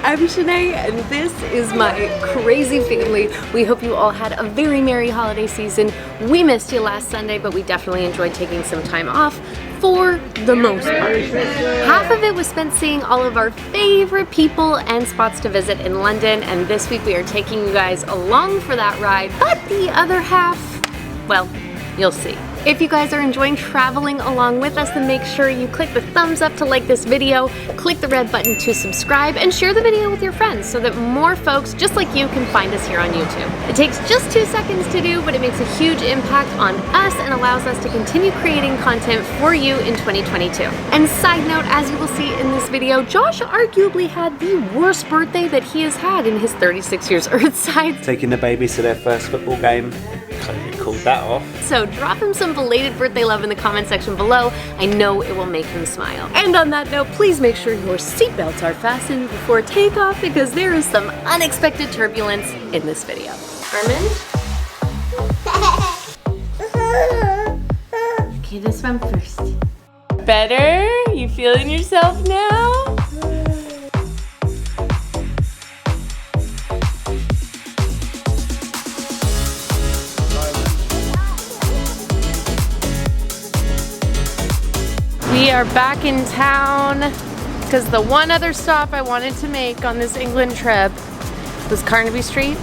I'm Shenae, and this is my crazy family. We hope you all had a very merry holiday season. We missed you last Sunday, but we definitely enjoyed taking some time off for the most part. Half of it was spent seeing all of our favorite people and spots to visit in London, and this week we are taking you guys along for that ride, but the other half, well, you'll see. If you guys are enjoying traveling along with us, then make sure you click the thumbs up to like this video, click the red button to subscribe, and share the video with your friends so that more folks just like you can find us here on YouTube. It takes just 2 seconds to do, but it makes a huge impact on us and allows us to continue creating content for you in 2022. And side note, as you will see in this video, Josh arguably had the worst birthday that he has had in his 36 years Earthside. Taking the babies to their first football game. COVID called that off. So drop him some belated birthday love in the comment section below. I know it will make him smile. And on that note, please make sure your seatbelts are fastened before takeoff because there is some unexpected turbulence in this video. Armand? Okay, this one first. Better? You feeling yourself now? We are back in town because the one other stop I wanted to make on this England trip was Carnaby Street.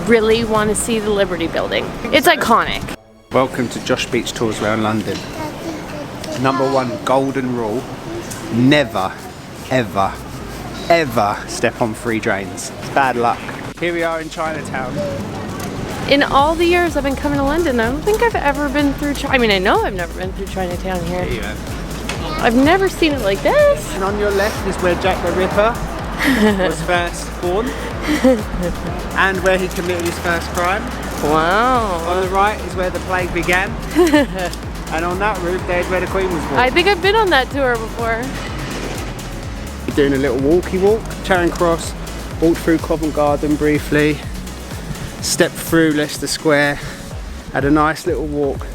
Really want to see the Liberty Building. It's iconic. Welcome to Josh Beech Tours around London. #1 golden rule: never, ever, ever step on free drains. It's bad luck. Here we are in Chinatown. In all the years I've been coming to London, I don't think I've ever been through I mean, I know I've never been through Chinatown here. Here you go. I've never seen it like this. And on your left is where Jack the Ripper was first born and where he committed his first crime. Wow. On the right is where the plague began. And on that route there's where the Queen was born. I think I've been on that tour before. Doing a little walkie walk, Charing Cross, walked through Covent Garden briefly, stepped through Leicester Square, had a nice little walk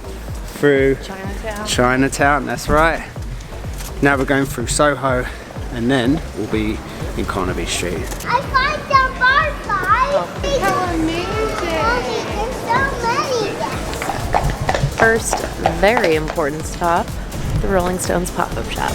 through Chinatown, that's right. Now we're going through Soho and then we'll be in Carnaby Street. I find the butterfly. How amazing! There's so many. First, very important stop, the Rolling Stones pop-up shop.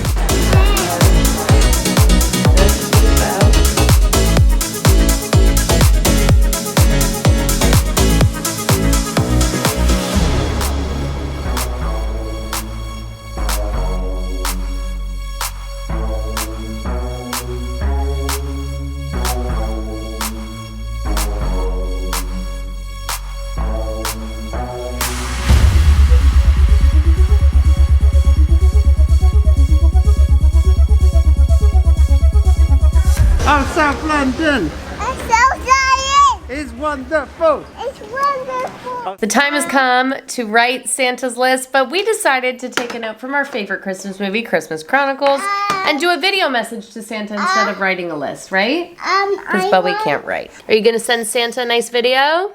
Oh, South London! I'm so excited. It's wonderful! It's wonderful. The time has come to write Santa's list, but we decided to take a note from our favorite Christmas movie, Christmas Chronicles, and do a video message to Santa instead of writing a list, right? Because Bowie can't write. Are you gonna send Santa a nice video?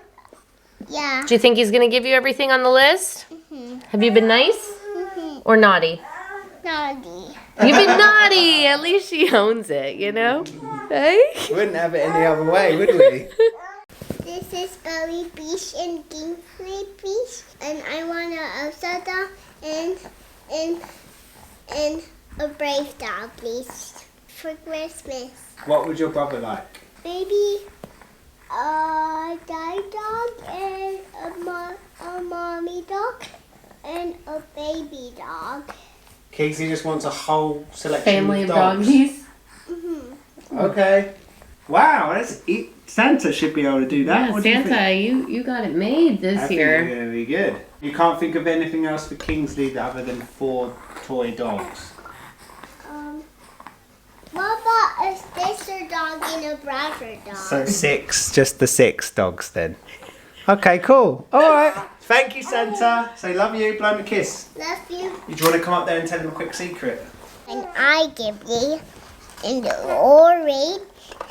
Yeah. Do you think he's gonna give you everything on the list? Have you been nice or naughty? Naughty. You've been naughty. At least she owns it, you know? Hey? We wouldn't have it any other way, would we? This is Bowie Beech and Kingsley Beech, and I want a Santa and a brave dog, please, for Christmas. What would your brother like? Maybe a daddy dog and a mommy dog and a baby dog. Kingsley just wants a whole selection Family of of dogs. doggies. Okay. Wow, Santa should be able to do that. Yeah, What do you think? Santa, you got it made I this think year. you're gonna be good. You can't think of anything else for Kingsley other than 4 toy dogs. What about a sister dog and a brother dog? So 6, just the 6 dogs then. Okay, cool. Alright. Thank you, Santa. Say love you, blow him a kiss. Love you. Do you want to come up there and tell him a quick secret? And I give you in the orange,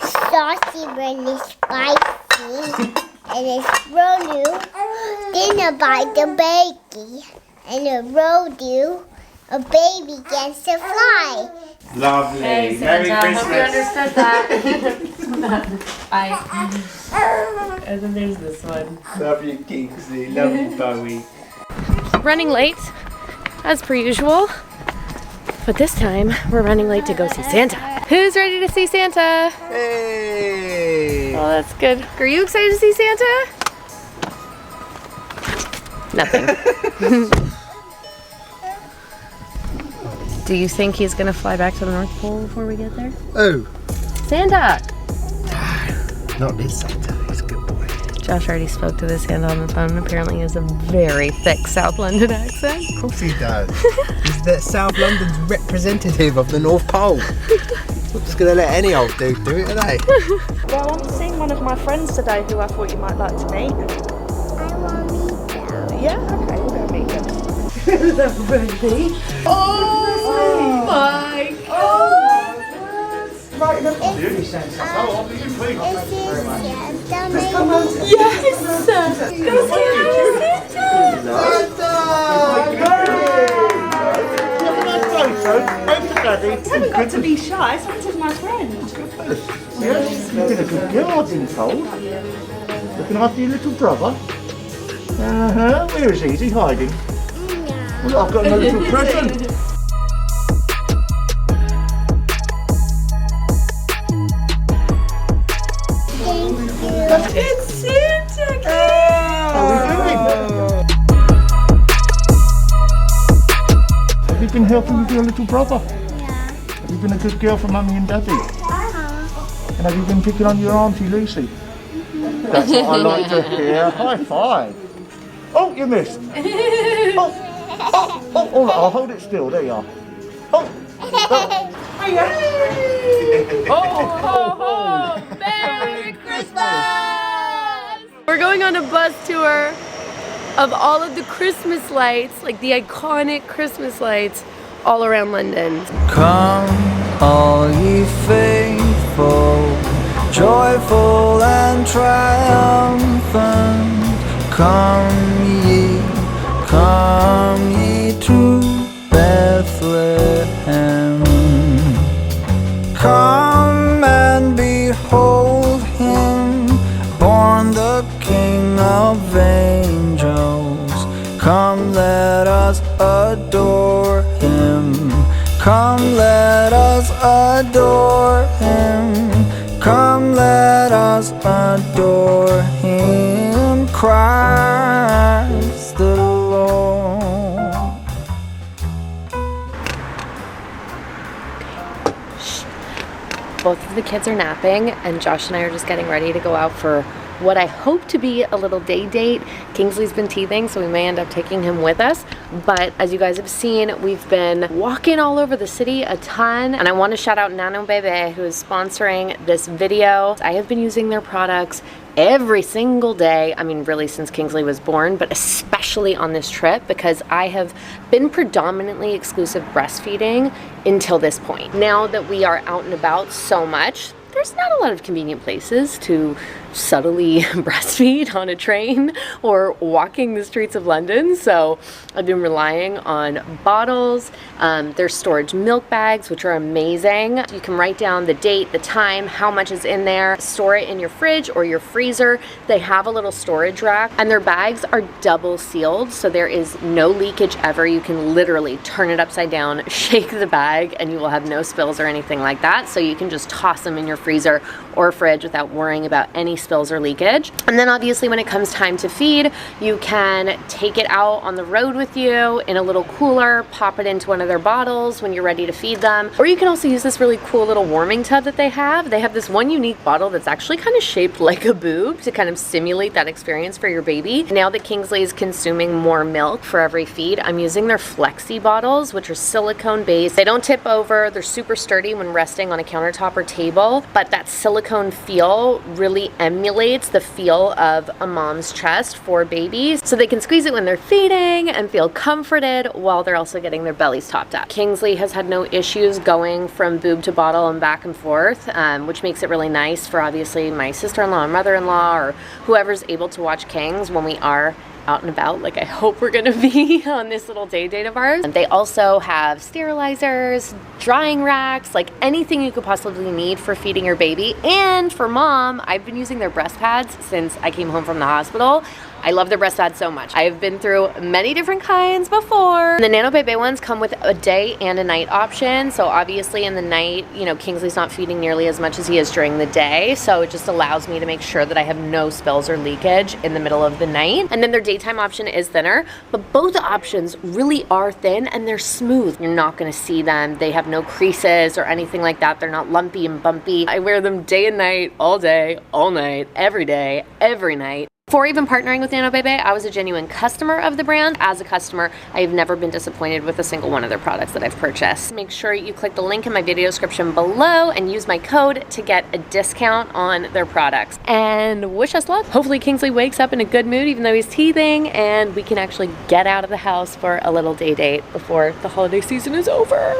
saucy, really spicy, and it's roll dinner by the baby, and a roll you, a baby gets to fly. Lovely. Hey, Merry Santa. Christmas. Hope you understood that. And then there's this one. Love you, Kingsley. Love you, Bowie. Running late, as per usual. But this time, we're running late to go see Santa. Who's ready to see Santa? Hey. Oh, that's good. Are you excited to see Santa? Nothing. Do you think he's gonna fly back to the North Pole before we get there? Oh. Santa! Not this Santa. He's a good boy. Josh already spoke to this Santa on the phone. Apparently he has a very thick South London accent. Of course he does. He's the South London's representative of the North Pole. Not just gonna let any old dude do it, are they? Well, I'm seeing one of my friends today who I thought you might like to meet. I want to meet them. Yeah, okay, we'll go meet them. Oh my god! Right in the Is this Santa maybe? Yes! Go see You haven't got to be shy, Santa's my friend. Yes, you've been a good girl, I've been told. Looking after your little brother. Where is he? Is he hiding? Well, I've got a little present. It's Santa! How are we doing? Have you been helping with your little brother? Yeah. Have you been a good girl for Mummy and Daddy? And have you been picking on your Auntie Lucy? That's what I like to hear. High five. Oh, you missed. All right, I'll hold it still. There you are. Ho, ho, ho! Merry Christmas! We're going on a bus tour of all of the Christmas lights, like the iconic Christmas lights all around London. Come, all ye faithful, joyful and triumphant. Come ye to Bethlehem. Come and behold him, born the King of angels. Come, let us adore him. Come, let us adore him. Come, let us adore him. Christ the Lord. Both of the kids are napping, and Josh and I are just getting ready to go out for what I hope to be a little day date. Kingsley's been teething, so we may end up taking him with us. But as you guys have seen, we've been walking all over the city a ton. And I want to shout out Nano Babe, who is sponsoring this video. I have been using their products every single day. I mean, really since Kingsley was born, but especially on this trip because I have been predominantly exclusive breastfeeding until this point. Now that we are out and about so much, there's not a lot of convenient places to subtly breastfeed on a train or walking the streets of London. So I've been relying on bottles. There's storage milk bags, which are amazing. You can write down the date, the time, how much is in there, store it in your fridge or your freezer. They have a little storage rack, and their bags are double sealed, so there is no leakage ever. You can literally turn it upside down, shake the bag, and you will have no spills or anything like that. So you can just toss them in your freezer or fridge without worrying about any spills or leakage. And then obviously when it comes time to feed, you can take it out on the road with you in a little cooler, pop it into one of their bottles when you're ready to feed them. Or you can also use this really cool little warming tub that they have. They have this one unique bottle that's actually kind of shaped like a boob to kind of simulate that experience for your baby. Now that Kingsley is consuming more milk for every feed, I'm using their Flexi bottles, which are silicone based. They don't tip over. They're super sturdy when resting on a countertop or table, but that silicone feel really emulates the feel of a mom's chest for babies, so they can squeeze it when they're feeding and feel comforted while they're also getting their bellies topped up. Kingsley has had no issues going from boob to bottle and back and forth, which makes it really nice for obviously my sister-in-law and mother-in-law or whoever's able to watch Kings when we are out and about like I hope we're gonna be on this little day date of ours. And they also have sterilizers, drying racks, like anything you could possibly need for feeding your baby. And for mom, I've been using their breast pads since I came home from the hospital. I love their breast pads so much. I've been through many different kinds before. The Nano Babe ones come with a day and a night option. So obviously in the night, you know, Kingsley's not feeding nearly as much as he is during the day. So it just allows me to make sure that I have no spills or leakage in the middle of the night. And then their daytime option is thinner, but both options really are thin and they're smooth. You're not gonna see them. They have no creases or anything like that. They're not lumpy and bumpy. I wear them day and night, all day, all night, every day, every night. Before even partnering with Nano Babe, I was a genuine customer of the brand. As a customer, I have never been disappointed with a single one of their products that I've purchased. Make sure you click the link in my video description below and use my code to get a discount on their products. And wish us luck. Hopefully Kingsley wakes up in a good mood even though he's teething, and we can actually get out of the house for a little day date before the holiday season is over.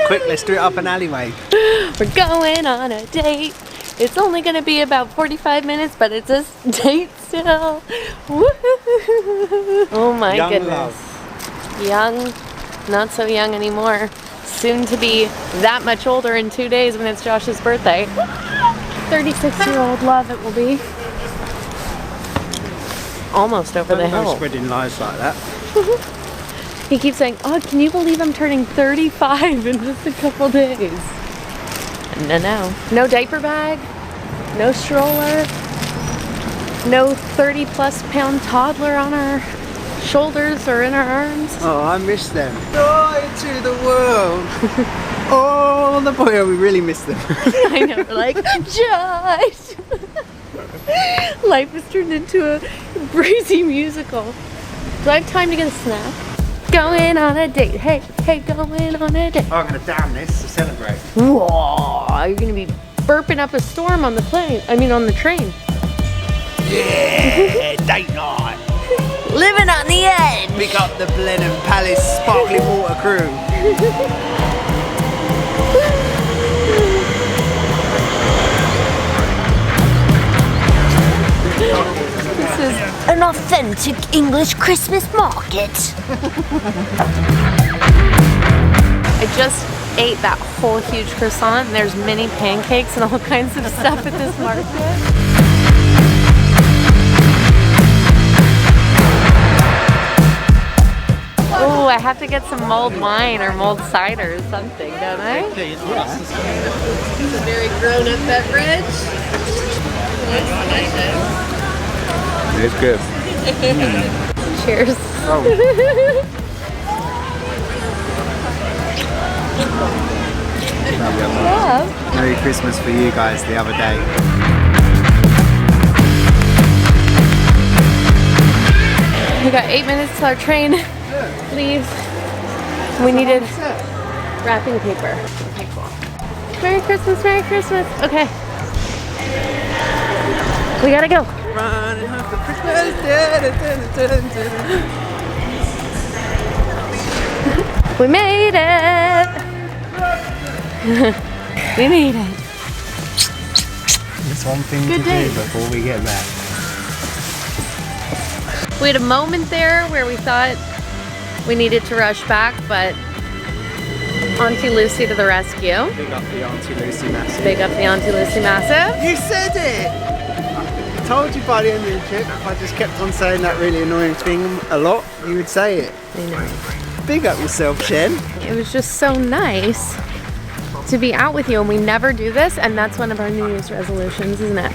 Quick, let's do it up an alleyway. We're going on a date. It's only gonna be about 45 minutes, but it's a date still. Oh my Young goodness. love. Young, not so young anymore. Soon to be that much older in 2 days when it's Josh's birthday. 36-year-old love it will be. Almost over the hill. Spreading lies like that. He keeps saying, oh, can you believe I'm turning 35 in just a couple days? No. No diaper bag, no stroller, no 30+ pound toddler on our shoulders or in our arms. Oh, I miss them. Joy to the world. Oh, the boy, we really miss them. I know, we're like, Josh! Life has turned into a breezy musical. Do I have time to get a snack? Going on a date, hey, going on a date. Oh, I'm gonna down this to celebrate. Whoa, you're gonna be burping up a storm on the plane, on the train. Yeah, date night. Living on the edge. Pick up the Blenheim Palace sparkling water crew. This is an authentic English Christmas market. I just ate that whole huge croissant, and there's mini pancakes and all kinds of stuff at this market. Oh, I have to get some mulled wine or mulled cider or something, don't I? It's a very grown-up beverage. It's good. Cheers. Oh. Love. Merry Christmas for you guys the other day. We got 8 minutes till our train leaves. We needed wrapping paper. Okay, cool. Merry Christmas, Merry Christmas. Okay. We gotta go. Running home for Christmas. We made it. We made it. There's one thing Good to day. do before we get back. We had a moment there where we thought we needed to rush back, but Auntie Lucy to the rescue. Big up the Auntie Lucy Massive. Big up the Auntie Lucy Massive. You said it! I told you by the end of the trip, if I just kept on saying that really annoying thing a lot, you would say it. I know. Big up yourself, Shen. It was just so nice to be out with you, and we never do this, and that's one of our New Year's resolutions, isn't it?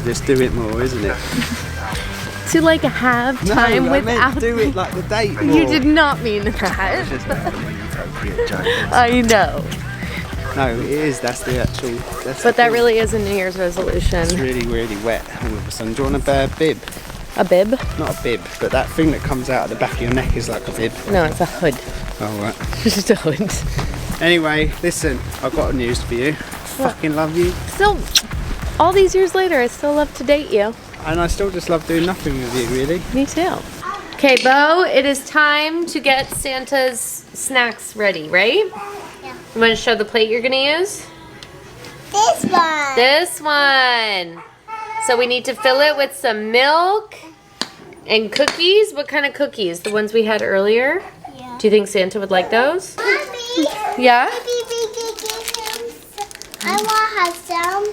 Just do it more, isn't it? To like have time no, without. I meant do it like the date more. You did not mean that. I know. No, it is. That's the actual. But that really is a New Year's resolution. It's really, really wet all of a sudden. Do you want a bib? A bib? Not a bib, but that thing that comes out of the back of your neck is like a bib. No, it's a hood. Oh, right. Just a hood. Anyway, listen, I've got news for you. Fucking love you. Still, all these years later, I still love to date you. And I still just love doing nothing with you, really. Me too. Okay, Bo, it is time to get Santa's snacks ready, right? Yeah. You want to show the plate you're gonna use? This one. This one. So we need to fill it with some milk and cookies. What kind of cookies? The ones we had earlier? Yeah. Do you think Santa would like those? Mommy. Yeah? I want to have some.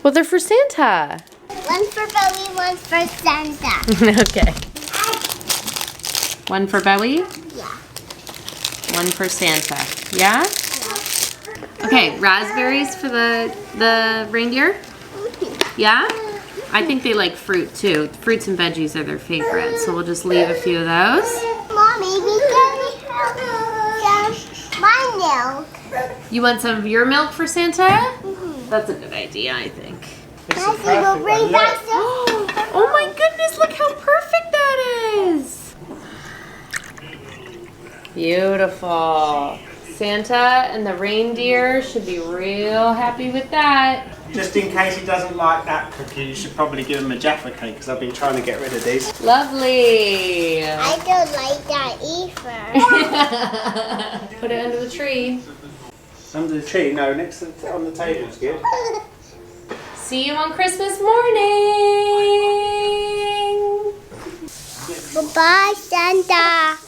Well, they're for Santa. One for Bowie, one for Santa. Okay. One for Bowie, Yeah. one for Santa. Yeah? Okay, raspberries for the reindeer? Yeah? I think they like fruit too. Fruits and veggies are their favorite, so we'll just leave a few of those. Mommy, we can have some my milk. You want some of your milk for Santa? That's a good idea, I think. Daddy will bring back some. Oh my goodness, look how perfect that is! Beautiful. Santa and the reindeer should be real happy with that. Just in case he doesn't like that cookie, you should probably give him a Jaffa cake because I've been trying to get rid of these. Lovely. I don't like that either. Put it under the tree. Under the tree? No, next to on the table is good. See you on Christmas morning. Goodbye, Santa.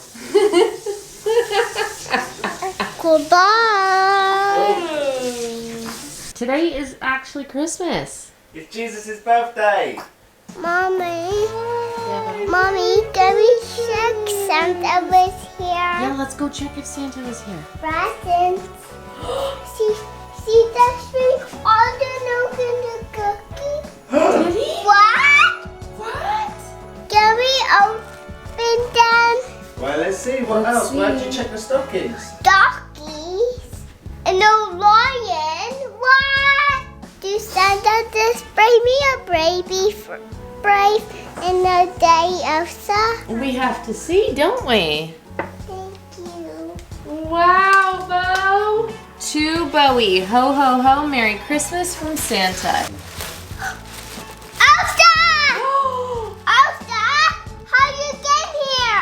Goodbye. Today is actually Christmas. It's Jesus' birthday. Mommy, can we check Santa was here? Yeah, let's go check if Santa is here. Presents. See the tree? All the milk and the cookie. Did he? What? What? Can we open them? Well, let's see. What Let's else? Where'd see. you check the stockings? Duckies and a lion. What? Do Santa just bring me a brave in the day of summer? We have to see, don't we? Thank you. Wow, Bo. To Bowie. Ho, ho, ho. Merry Christmas from Santa. Elsa! Elsa! How you get here?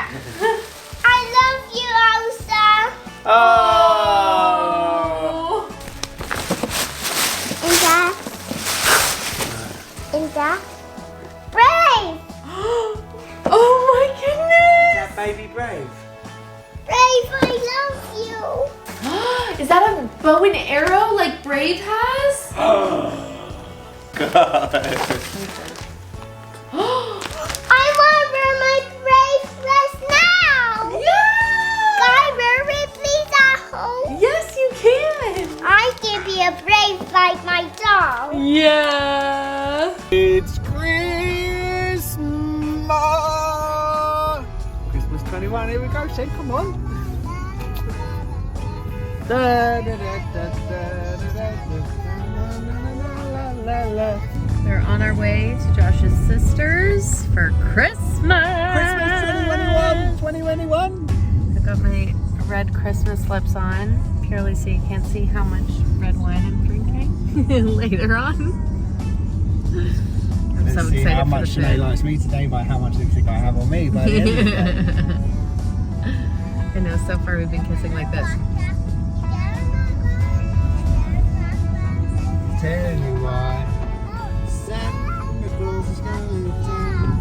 I love you, Elsa. Oh! Is that brave? Oh my goodness. That baby Brave. Brave, I love you. Is that a bow and arrow like Brave has? Oh, God. I want to wear my brave dress now. Yeah! Can I wear it, please, at home? Yes, you can. I can be a brave like my doll. Yeah. It's Christmas. Christmas 21. Here we go, Shen. Come on. We're on our way to Josh's sisters for Christmas. Christmas 2021. I got my red Christmas lips on, purely so you can't see how much red wine I'm drinking later on. I'm so Let's see excited how for much the Shenae food. likes me today by how much lipstick I have on me by the end of the day. I know, so far we've been kissing like this. Tell you why. Santa Claus is coming to town.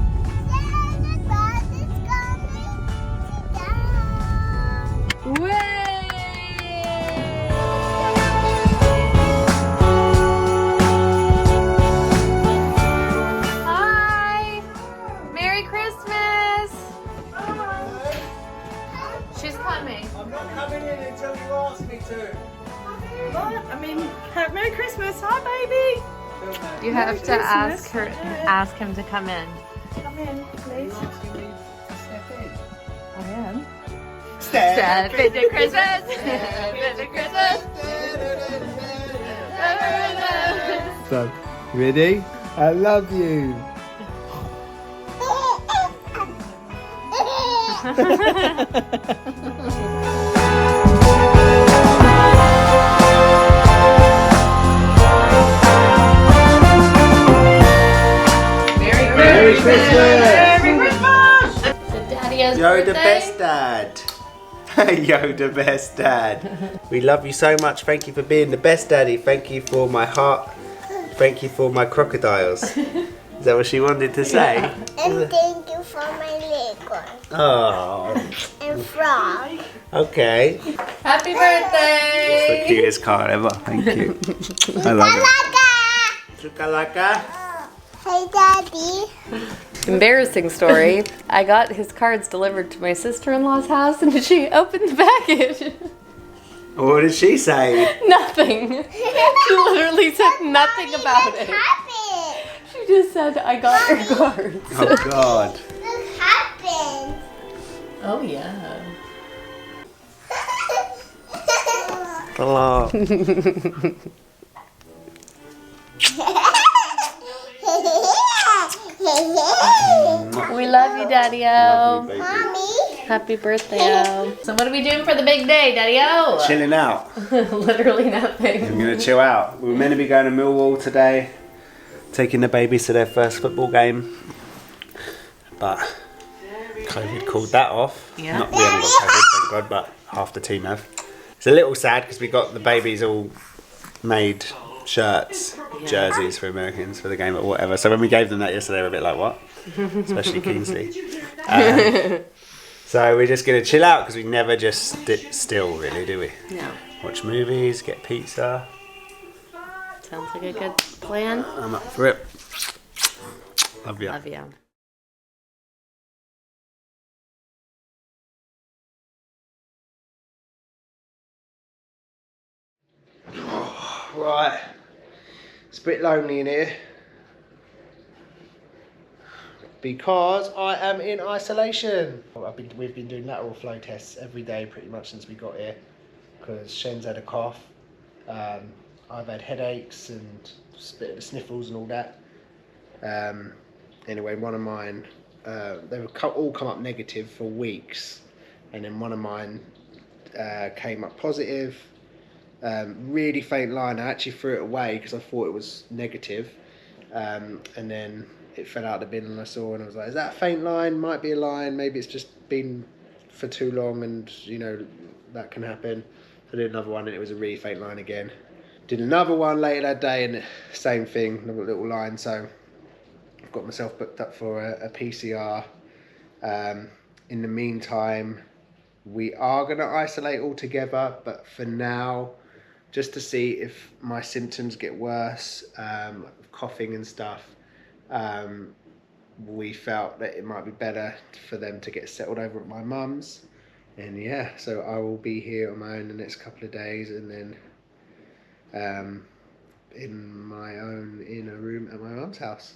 Hi! Merry Christmas! She's coming. I'm not coming in until you ask me to. Merry Christmas. Hi, baby. You have to Christmas. ask him to come in. Come in, please. I am. Step into Christmas! Step into Christmas! So, ready? I love you. Merry Christmas! Merry Christmas. So Daddy has You're birthday. the best dad. You're the best dad. We love you so much. Thank you for being the best daddy. Thank you for my heart. Thank you for my crocodiles. Is that what she wanted to say? And thank you for my Lego. Oh, And frog. okay. Happy That's the birthday! cutest card ever. Thank you. I love it. Chukalaka. Hey, Daddy. Embarrassing story. I got his cards delivered to my sister-in-law's house and she opened the package. What did she say? Nothing. She literally said nothing about it. Happened. She just said, I got your cards. Oh God. What happened? Oh yeah. Hello. We love you, Daddy-O. Mommy. Happy birthday-O. So what are we doing for the big day, Daddy-O? Chilling out. Literally nothing. I'm gonna chill out. We were meant to be going to Millwall today, taking the babies to their first football game, but COVID called that off. Yeah. Not we haven't got COVID, thank God, but half the team have. It's a little sad because we got the babies all made shirts, jerseys for Americans for the game or whatever. So when we gave them that yesterday, they were a bit like, what? Especially Kingsley. So we're just gonna chill out because we never just sit still, really, do we? No. Watch movies, get pizza. Sounds like a good plan. I'm up for it. Love you. Love you. Right. It's a bit lonely in here. Because I am in isolation. We've been doing lateral flow tests every day pretty much since we got here. Because Shen's had a cough. I've had headaches and a bit of the sniffles and all that. Anyway, one of mine, they were all come up negative for weeks. And then one of mine came up positive. Really faint line. I actually threw it away because I thought it was negative. And then it fell out of the bin and I saw and I was like, is that a faint line? Might be a line. Maybe it's just been for too long and, you know, that can happen. I did another one and it was a really faint line again. Did another one later that day and same thing, another little line. So I've got myself booked up for a PCR. In the meantime, we are going to isolate all together, but for now, just to see if my symptoms get worse, coughing and stuff, we felt that it might be better for them to get settled over at my mum's. And yeah, so I will be here on my own the next couple of days and then in my own inner room at my mum's house,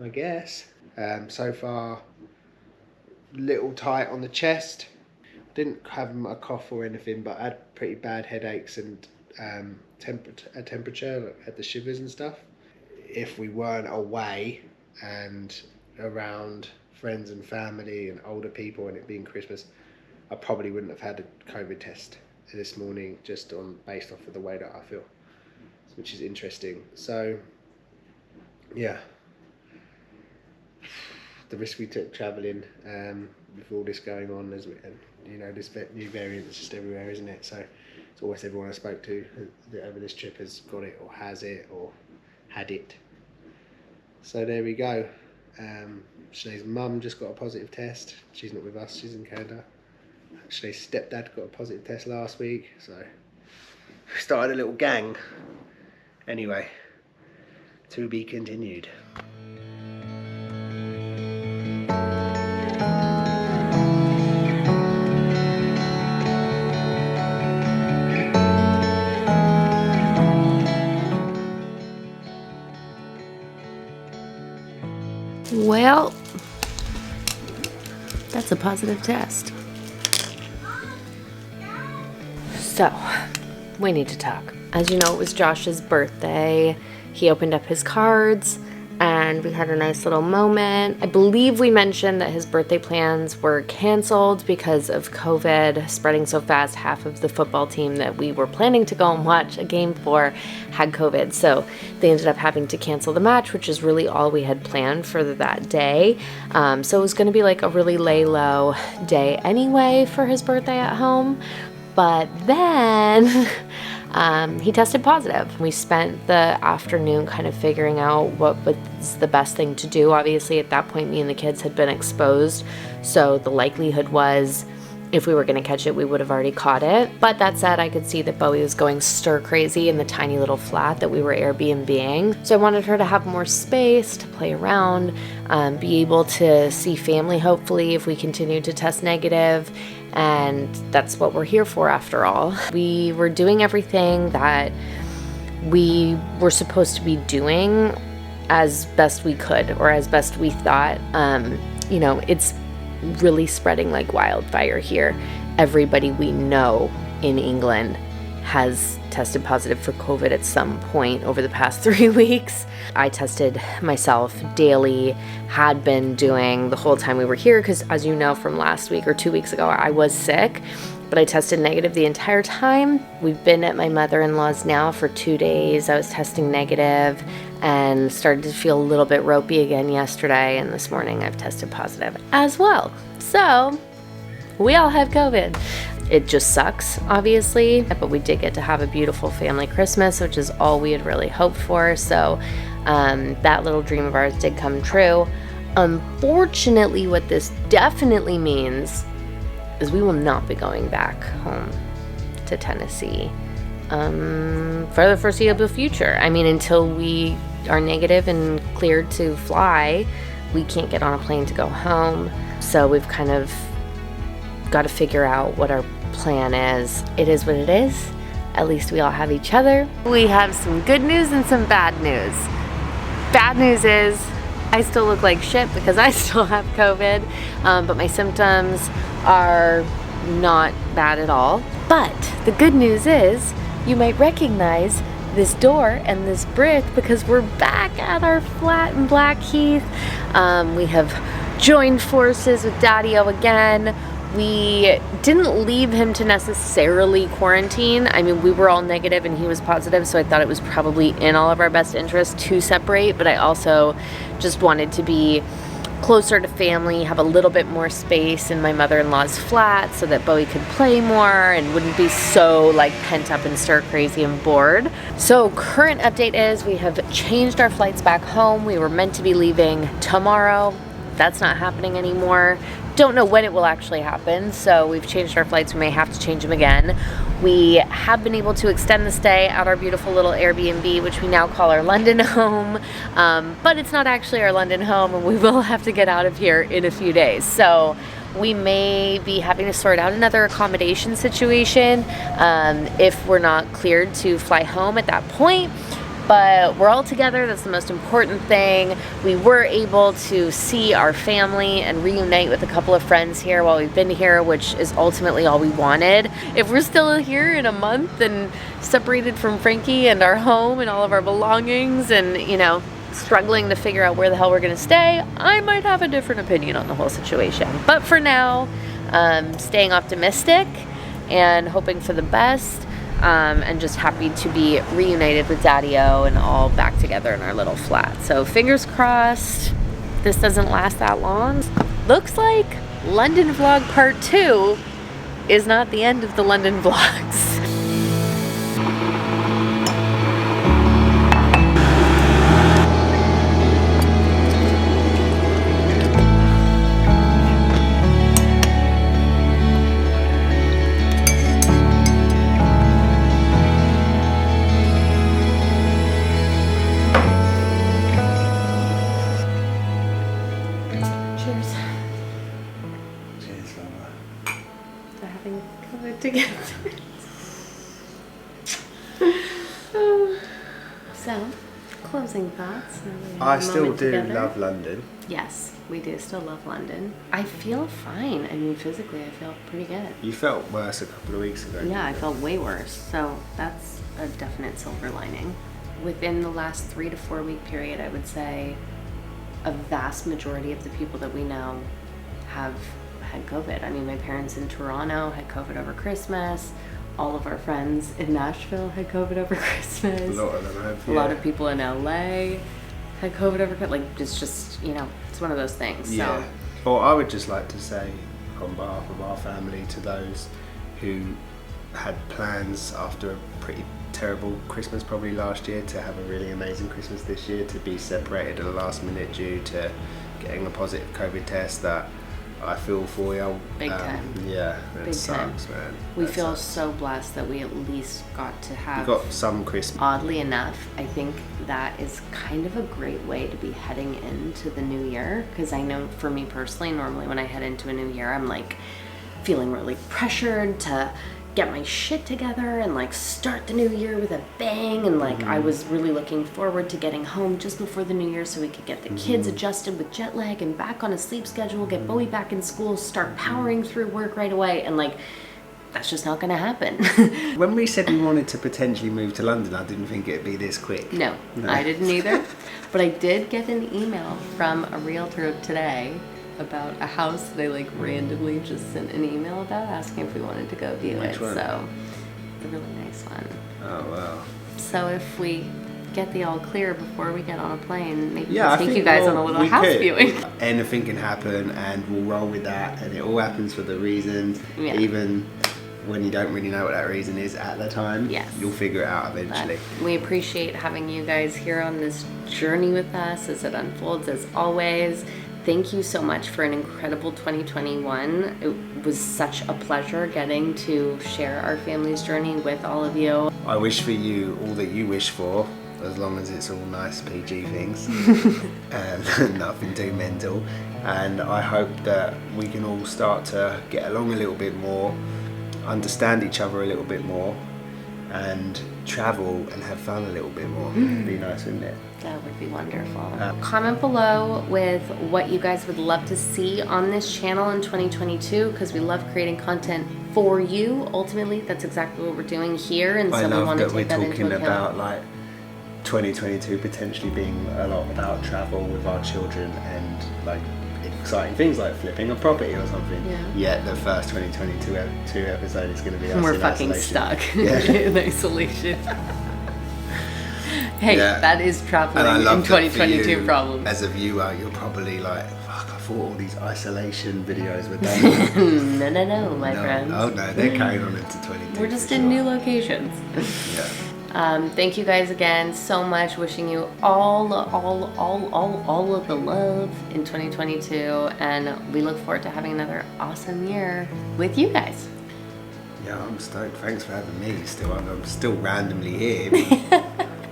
I guess. So far, little tight on the chest. Didn't have a cough or anything, but I had pretty bad headaches and temperature, like had the shivers and stuff. If we weren't away and around friends and family and older people and it being Christmas, I probably wouldn't have had a COVID test this morning just based off of the way that I feel, which is interesting. So yeah, the risk we took travelling with all this going on, and you know, this new variant is just everywhere, isn't it? So it's almost everyone I spoke to over this trip has got it or has it or had it. So there we go. Shenae's mum just got a positive test. She's not with us, she's in Canada. Shenae's stepdad got a positive test last week, so we started a little gang. Anyway, to be continued. Well, that's a positive test. So, we need to talk. As you know, it was Josh's birthday. He opened up his cards and we had a nice little moment. I believe we mentioned that his birthday plans were canceled because of COVID spreading so fast. Half of the football team that we were planning to go and watch a game for had COVID. So they ended up having to cancel the match, which is really all we had planned for that day. So it was going to be like a really lay low day anyway for his birthday at home. But then he tested positive. We spent the afternoon kind of figuring out what was the best thing to do. Obviously, at that point, me and the kids had been exposed, so the likelihood was if we were going to catch it, we would have already caught it. But that said, I could see that Bowie was going stir crazy in the tiny little flat that we were Airbnb-ing. So I wanted her to have more space to play around, be able to see family, hopefully, if we continue to test negative. And that's what we're here for, after all. We were doing everything that we were supposed to be doing as best we could, or as best we thought. You know, it's really spreading like wildfire here. Everybody we know in England has tested positive for COVID at some point over the past 3 weeks. I tested myself daily, had been doing the whole time we were here, because as you know from last week or 2 weeks ago, I was sick, but I tested negative the entire time. We've been at my mother-in-law's now for 2 days. I was testing negative and started to feel a little bit ropey again yesterday, and this morning I've tested positive as well. So we all have COVID. It just sucks, obviously, but we did get to have a beautiful family Christmas, which is all we had really hoped for. So that little dream of ours did come true. Unfortunately, what this definitely means is we will not be going back home to Tennessee for the foreseeable future. I mean, until we are negative and cleared to fly, we can't get on a plane to go home. So we've kind of got to figure out what our plan is. It is what it is. At least we all have each other. We have some good news and some bad news. Bad news is I still look like shit because I still have COVID, but my symptoms are not bad at all. But the good news is you might recognize this door and this brick because we're back at our flat in Blackheath. We have joined forces with Daddy-O again. We didn't leave him to necessarily quarantine. I mean, we were all negative and he was positive, so I thought it was probably in all of our best interest to separate, but I also just wanted to be closer to family, have a little bit more space in my mother-in-law's flat so that Bowie could play more and wouldn't be so like pent up and stir crazy and bored. So current update is we have changed our flights back home. We were meant to be leaving tomorrow. That's not happening anymore. Don't know when it will actually happen, so we've changed our flights. We may have to change them again. We have been able to extend the stay at our beautiful little Airbnb, which we now call our London home, but it's not actually our London home, and we will have to get out of here in a few days. So we may be having to sort out another accommodation situation if we're not cleared to fly home at that point. But we're all together. That's the most important thing. We were able to see our family and reunite with a couple of friends here while we've been here, which is ultimately all we wanted. If we're still here in a month and separated from Frankie and our home and all of our belongings and, you know, struggling to figure out where the hell we're gonna stay, I might have a different opinion on the whole situation. But for now, staying optimistic and hoping for the best. And just happy to be reunited with Daddy-O and all back together in our little flat. So fingers crossed this doesn't last that long. Looks like London vlog part 2 is not the end of the London vlogs. So, closing thoughts. I still do love London. Yes, we do still love London. I feel fine. I mean, physically, I feel pretty good. You felt worse a couple of weeks ago. Yeah, I felt way worse. So that's a definite silver lining. Within the last 3 to 4 week period, I would say a vast majority of the people that we know have had COVID. I mean, my parents in Toronto had COVID over Christmas. All of our friends in Nashville had COVID over Christmas. A lot of them have, yeah. A lot of people in LA had COVID over Christmas. Like, it's just, you know, it's one of those things. Yeah. So. Well, I would just like to say, on behalf of our family, to those who had plans after a pretty terrible Christmas probably last year to have a really amazing Christmas this year, to be separated at the last minute due to getting a positive COVID test. That I feel for you. Big time. Yeah, it Big sucks, time. man. We That feel sucks. so blessed that we at least got to have. We got some Christmas. Oddly enough, I think that is kind of a great way to be heading into the new year, because I know for me personally, normally when I head into a new year, I'm like feeling really pressured to get my shit together and like start the new year with a bang, and like I was really looking forward to getting home just before the new year so we could get the kids adjusted with jet lag and back on a sleep schedule, get Bowie back in school, start powering through work right away, and like that's just not gonna happen. When we said we wanted to potentially move to London, I didn't think it'd be this quick. No, I didn't either. But I did get an email from a realtor today about a house that I like randomly just sent an email about, asking if we wanted to go view Which it. one? So it's a really nice one. Oh wow. So if we get the all clear before we get on a plane, maybe Yeah, we'll I take think you guys on a little we house could. viewing. Anything can happen, and we'll roll with that. And it all happens for the reasons. Yeah. Even when you don't really know what that reason is at the time, Yes. you'll figure it out But eventually. we appreciate having you guys here on this journey with us as it unfolds, as always. Thank you so much for an incredible 2021. It was such a pleasure getting to share our family's journey with all of you. I wish for you all that you wish for, as long as it's all nice PG things and nothing too mental. And I hope that we can all start to get along a little bit more, understand each other a little bit more, and travel and have fun a little bit more. It'd be nice, wouldn't it? That would be wonderful. Comment below with what you guys would love to see on this channel in 2022, because we love creating content for you. Ultimately, that's exactly what we're doing here, and I so we love want to that we're take that into talking account. about like 2022 potentially being a lot about travel with our children and like exciting things like flipping a property or something. Yeah. Yet the first 2022 episode is going to be us We're in fucking isolation. stuck Yeah. in isolation. Hey, Yeah. that is traveling And I in love that for 2022 you, problems. as a viewer, you're probably like, fuck, I thought all these isolation videos were done. No, my friends. Oh no, they're carrying on into 22. We're just for in sure. new locations. Yeah. Thank you guys again so much. Wishing you all of the love in 2022, and we look forward to having another awesome year with you guys. Yeah, I'm stoked. Thanks for having me. I'm still randomly here.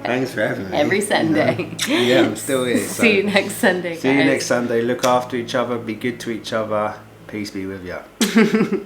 Thanks for having me. Every Sunday. Yeah, I'm still here. So See you next Sunday, guys. see you next Sunday. Look after each other. Be good to each other. Peace be with you.